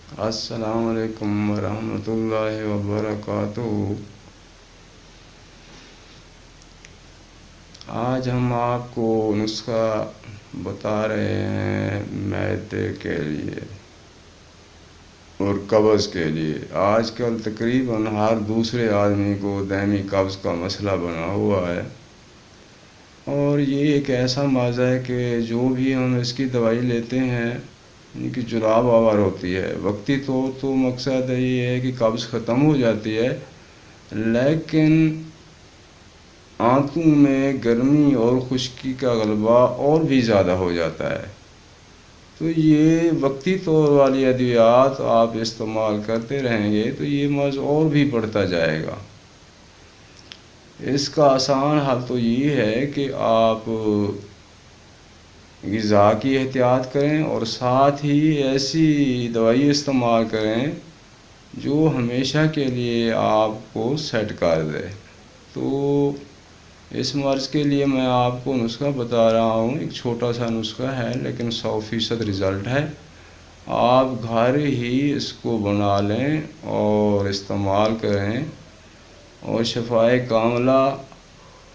अस्सलाम वालेकुम वरहमतुल्लाहि वबरकातुहू। आज हम आपको नुस्खा बता रहे हैं मैदे के लिए और कब्ज़ के लिए। आजकल तकरीबन हर दूसरे आदमी को दायमी कब्ज़ का मसला बना हुआ है और ये एक ऐसा मर्ज़ है कि जो भी हम इसकी दवाई लेते हैं इनकी जुलाब आवर होती है। वक्ती तौर तो मकसद ये है कि कब्ज़ ख़त्म हो जाती है, लेकिन आंतों में गर्मी और खुश्की का गलबा और भी ज़्यादा हो जाता है। तो ये वक्ती तौर वाली अद्वियात आप इस्तेमाल करते रहेंगे तो ये मर्ज़ और भी बढ़ता जाएगा। इसका आसान हल तो ये है कि आप ग़िज़ा की एहतियात करें और साथ ही ऐसी दवाई इस्तेमाल करें जो हमेशा के लिए आपको सेट कर दे। तो इस मर्ज़ के लिए मैं आपको नुस्खा बता रहा हूँ। एक छोटा सा नुस्खा है लेकिन 100% रिज़ल्ट है। आप घर ही इसको बना लें और इस्तेमाल करें और शफ़ाए कामला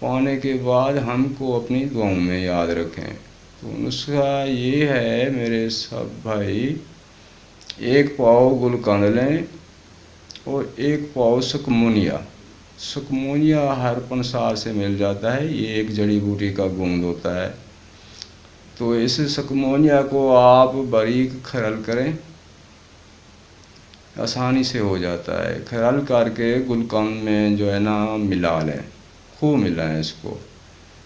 पाने के बाद हमको अपनी दुआओं में याद रखें। तो नुस्खा ये है मेरे सब भाई, 1 पाव गुलकंद लें और 1 पाव सुकमुनिया। सुकमुनिया हर पंसार से मिल जाता है, ये एक जड़ी बूटी का गूंद होता है। तो इस सुकमुनिया को आप बारीक खरल करें, आसानी से हो जाता है। खरल करके गुलकंद में जो है ना मिला लें, खूब मिलाएं इसको।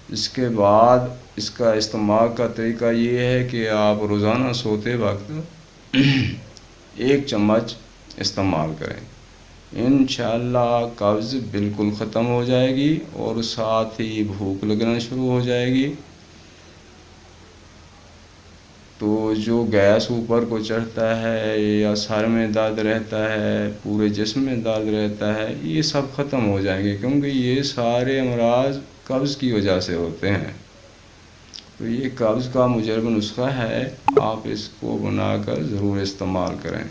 इसके बाद इसका इस्तेमाल का तरीका ये है कि आप रोज़ाना सोते वक्त 1 चम्मच इस्तेमाल करें। इंशाअल्लाह कब्ज़ बिल्कुल ख़त्म हो जाएगी और साथ ही भूख लगना शुरू हो जाएगी। तो जो गैस ऊपर को चढ़ता है या सर में दर्द रहता है, पूरे जिस्म में दर्द रहता है, ये सब ख़त्म हो जाएंगे, क्योंकि ये सारे अमराज कब्ज़ की वजह से होते हैं। तो ये कब्ज़ का मुजरब नुस्खा है, आप इसको बनाकर ज़रूर इस्तेमाल करें।